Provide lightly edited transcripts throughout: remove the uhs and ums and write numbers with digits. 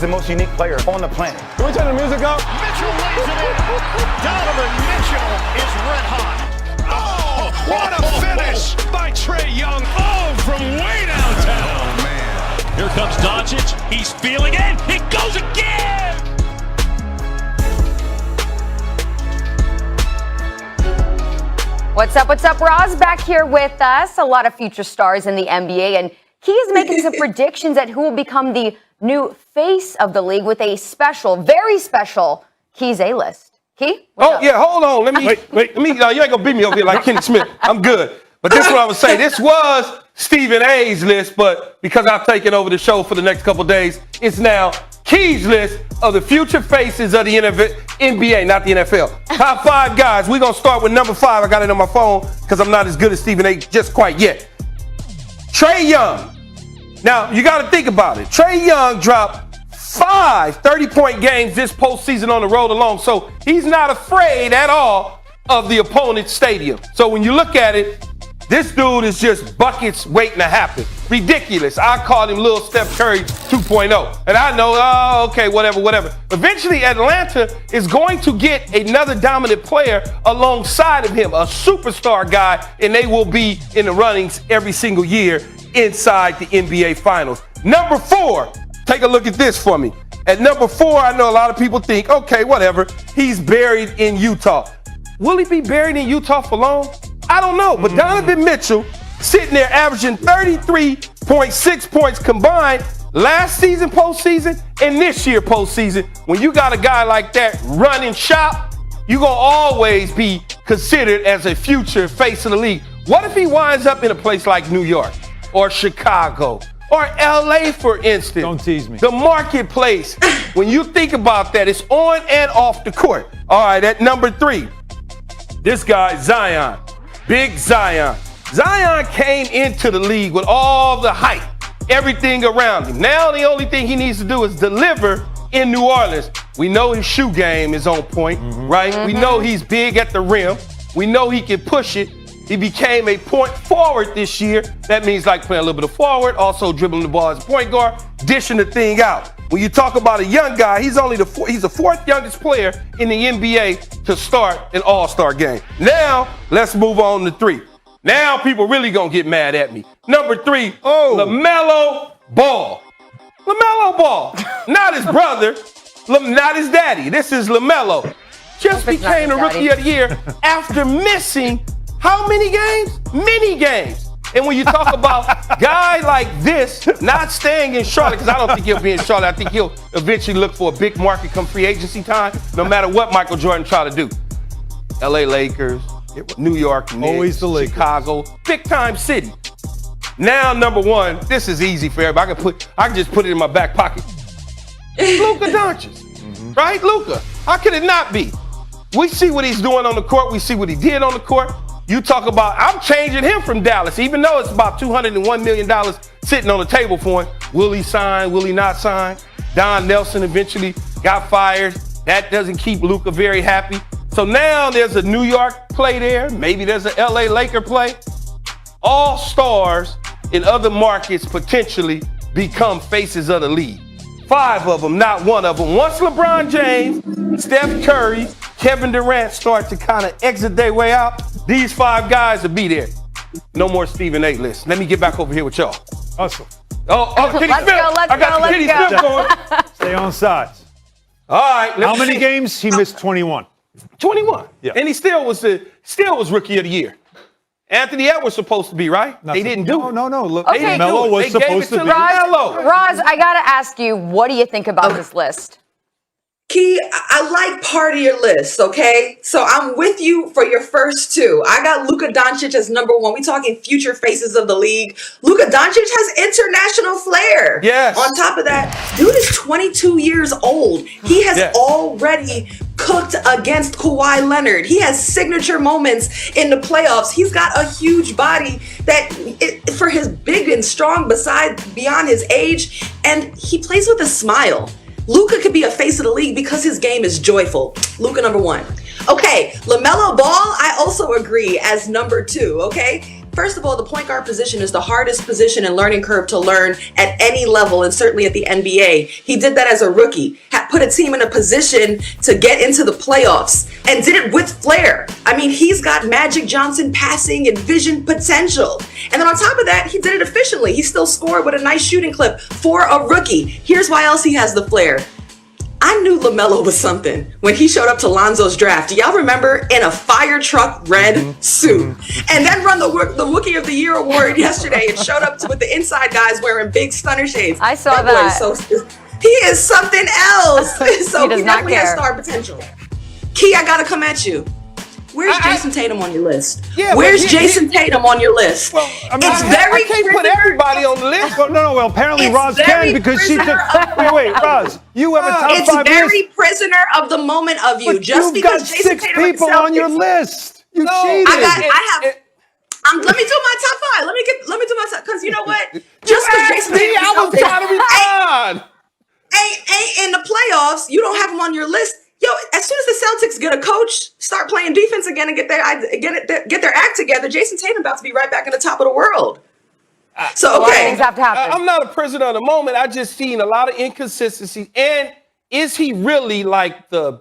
the most unique player on the planet. Can we turn the music up? Mitchell lays it in. Donovan Mitchell is red hot. Oh, what a finish by Trae Young. Oh, from way downtown. Oh, man. Here comes Doncic. He's feeling it. It goes again. What's up, Roz? Back here with us. A lot of future stars in the NBA, and he is making some predictions at who will become the new face of the league with a special, very special Key's A-list. Key? Yeah, hold on. Let me, you ain't gonna beat me over here like Kenny Smith. I'm good. But this is what I would say. This was Stephen A's list, but because I've taken over the show for the next couple days, it's now Key's list of the future faces of the NBA, not the NFL. Top 5 guys. We're going to start with number 5. I got it on my phone because I'm not as good as Stephen A just quite yet. Trae Young. Now, you got to think about it. Trae Young dropped 5 30-point games this postseason on the road alone, so he's not afraid at all of the opponent's stadium. So when you look at it, this dude is just buckets waiting to happen. Ridiculous. I call him Little Steph Curry 2.0. And I know, okay, whatever. Eventually, Atlanta is going to get another dominant player alongside of him, a superstar guy, and they will be in the runnings every single year inside the NBA Finals. Number 4, take a look at this for me. At number 4, I know a lot of people think, okay, whatever, he's buried in Utah. Will he be buried in Utah for long? I don't know, but Donovan Mitchell sitting there averaging 33.6 points combined last season postseason and this year postseason. When you got a guy like that running shop, you're going to always be considered as a future face of the league. What if he winds up in a place like New York or Chicago or LA, for instance? Don't tease me. The marketplace, when you think about that, it's on and off the court. All right, at number 3, this guy, Zion. Big Zion. Zion came into the league with all the hype, everything around him. Now the only thing he needs to do is deliver in New Orleans. We know his shoe game is on point, right? We know he's big at the rim. We know he can push it. He became a point forward this year. That means like playing a little bit of forward, also dribbling the ball as a point guard, dishing the thing out. When you talk about a young guy, he's the 4th youngest player in the NBA to start an All-Star game. Now, let's move on to 3. Now people really gonna get mad at me. Number 3, LaMelo Ball. LaMelo Ball. Not his brother, not his daddy. This is LaMelo. Just became the Rookie of the Year after missing how many games? Many games. And when you talk about a guy like this not staying in Charlotte, because I don't think he'll be in Charlotte. I think he'll eventually look for a big market come free agency time, no matter what Michael Jordan try to do. LA Lakers, New York Knicks, always the Lakers. Chicago, big time city. Now, number 1, this is easy for everybody. I can just put it in my back pocket. Luka Doncic, right? Luka. How could it not be? We see what he's doing on the court. We see what he did on the court. You talk about, I'm changing him from Dallas, even though it's about $201 million sitting on the table for him. Will he sign? Will he not sign? Don Nelson eventually got fired. That doesn't keep Luka very happy. So now there's a New York play there. Maybe there's an LA Laker play. All stars in other markets potentially become faces of the league. 5 of them, not 1 of them. Once LeBron James, Steph Curry, Kevin Durant start to kind of exit their way out, these 5 guys will be there. No more Stephen A list. Let me get back over here with y'all. Hustle. Kenny Smith. I got the Kenny Smith going. Stay on sides. All right. How many games? He missed 21. 21. Yeah. And he still was Rookie of the Year. Anthony Edwards was supposed to be, right? They didn't do it. No. Look, Okay. Melo was supposed to be. Roz, I got to ask you, what do you think about this list? Key, I like part of your list, okay? So I'm with you for your first 2. I got Luka Doncic as number 1. We talking future faces of the league. Luka Doncic has international flair. Yes. On top of that, dude is 22 years old. He has already cooked against Kawhi Leonard. He has signature moments in the playoffs. He's got a huge body that, for his big and strong beyond his age, and he plays with a smile. Luka could be a face of the league because his game is joyful. Luka number 1. Okay, LaMelo Ball, I also agree as number 2, okay? First of all, the point guard position is the hardest position and learning curve to learn at any level, and certainly at the NBA. He did that as a rookie, put a team in a position to get into the playoffs, and did it with flair. I mean, he's got Magic Johnson passing and vision potential. And then on top of that, he did it efficiently. He still scored with a nice shooting clip for a rookie. Here's why else he has the flair. I knew LaMelo was something when he showed up to Lonzo's draft. Do y'all remember? In a fire truck red suit. And then won the Rookie of the Year award yesterday and showed up with the inside guys wearing big stunner shades. I saw boy that. He is something else. So He does not definitely has care. star potential. Key, I gotta come at you. Where's Jason Tatum on your list? Yeah, Where's but Jason Tatum on your list? Well, I mean, It's very I can't put prisoner- everybody on the list. Well, apparently It's Roz very can because she took. prisoner of- Wait, Roz, you have a top It's 5 very list. prisoner of the moment of you. But Just you've because got Jason 6 Tatum people himself on your is- list. You cheated. Let me do my top 5. Let me do my top, because you know what? Just because Jason Tatum I was trying to respond. ain't in the playoffs, you don't have him on your list. Yo, as soon as the Celtics get a coach, start playing defense again, and get their act together, Jason Tatum about to be right back in the top of the world. So A lot of okay, things have to happen. I'm not a prisoner of the moment. I just seen a lot of inconsistency. And is he really like the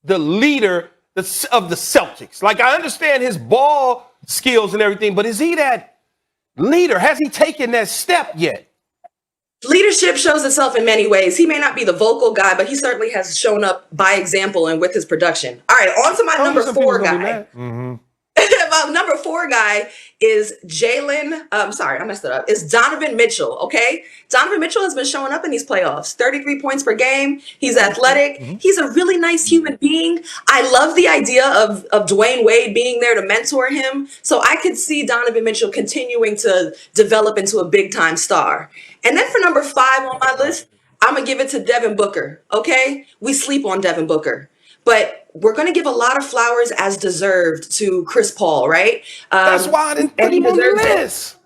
leader of the Celtics? Like, I understand his ball skills and everything, but is he that leader? Has he taken that step yet? leadership shows itself in many ways. He may not be the vocal guy, but he certainly has shown up by example and with his production. All right, on to my number 4 guy. My number 4 guy is sorry, I messed it up. It's Donovan Mitchell, okay? Donovan Mitchell has been showing up in these playoffs. 33 points per game. He's athletic. He's a really nice human being. I love the idea of Dwayne Wade being there to mentor him. So I could see Donovan Mitchell continuing to develop into a big-time star. And then for number 5 on my list, I'm going to give it to Devin Booker, okay? We sleep on Devin Booker. But we're going to give a lot of flowers as deserved to Chris Paul, right? That's why I didn't put him on the list.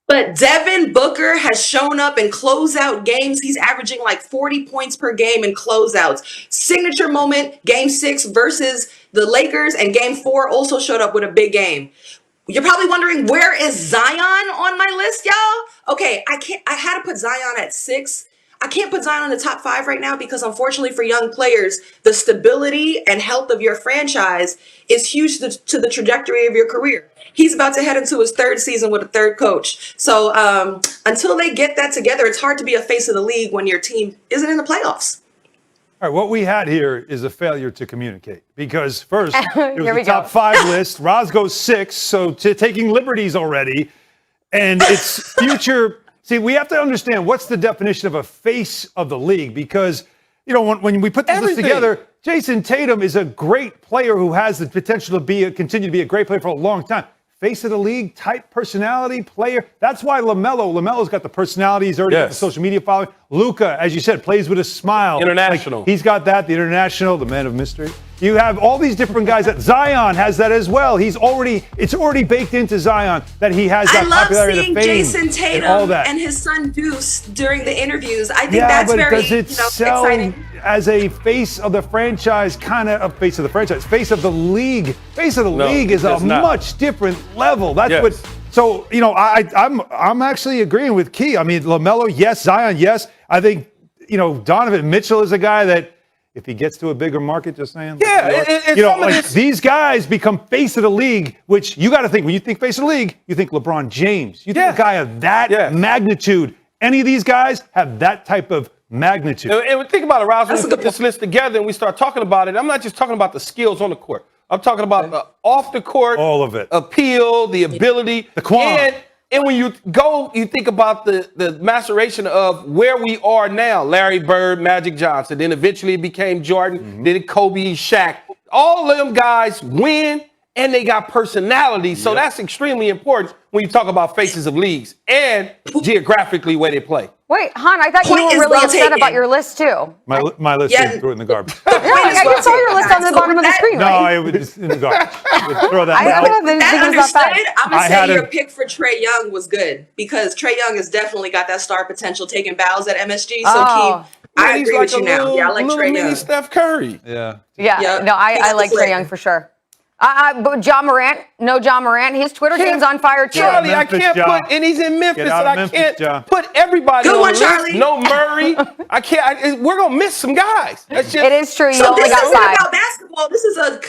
But Devin Booker has shown up in closeout games. He's averaging like 40 points per game in closeouts. Signature moment, Game 6 versus the Lakers, and Game 4 also showed up with a big game. You're probably wondering, where is Zion on my list, y'all? Okay, I had to put Zion at 6. I can't put Zion in the top 5 right now because unfortunately for young players, the stability and health of your franchise is huge to the trajectory of your career. He's about to head into his 3rd season with a 3rd coach. So until they get that together, it's hard to be a face of the league when your team isn't in the playoffs. All right, what we had here is a failure to communicate because first, it was Here we the top go. 5 list. Roz goes 6, so taking liberties already. And it's future. See, we have to understand what's the definition of a face of the league because, you know, when we put this list together, Jason Tatum is a great player who has the potential to continue to be a great player for a long time. Face of the league, type personality player. That's why LaMelo's got the personality. He's already got the social media following. Luka, as you said, plays with a smile. International. Like, he's got that, the international, the man of mystery. You have all these different guys. That Zion has that as well. It's already baked into Zion that he has that I love popularity, seeing the fame, Jason Tatum and all that. and his son Deuce during the interviews. I think that's but very does it sell exciting. as a face of the franchise, kind of a face of the franchise, face of the league? Face of the league is a much different level. That's what. So you know, I'm actually agreeing with Key. I mean, LaMelo, yes. Zion, yes. I think Donovan Mitchell is a guy that. If he gets to a bigger market, just saying. These guys become face of the league, which you got to think, when you think face of the league, you think LeBron James. You think a guy of that magnitude. Any of these guys have that type of magnitude. And think about it, Roz, when we put this list together and we start talking about it, I'm not just talking about the skills on the court. I'm talking about the off the court. All of it. Appeal, the ability. The quality. And when you think about the maceration of where we are now, Larry Bird, Magic Johnson, then eventually it became Jordan, then Kobe, Shaq. All of them guys win, and they got personality. So that's extremely important when you talk about faces of leagues and geographically where they play. Wait, Han, I thought you were really upset about your list, too. My list is threw it in the garbage. I just saw your list on the bottom of the screen. No, it was just in the garbage. Throw that out. That understood, I'm going to say your pick for Trae Young was good because Trae Young has definitely got that star potential taking bows at MSG. So, I agree with you now. Yeah, I like Trae Young. Steph Curry. Yeah. No, I like Trae Young for sure. But John Morant, no John Morant. His Twitter game's on fire too. Charlie, Memphis, I can't John. put, and he's in Memphis, Get out and of I can't Memphis, John. put everybody Good on one, the list. Charlie. No Murray. I can't. We're gonna miss some guys. That's just, It is true. You So only this got isn't 5. about basketball. This is a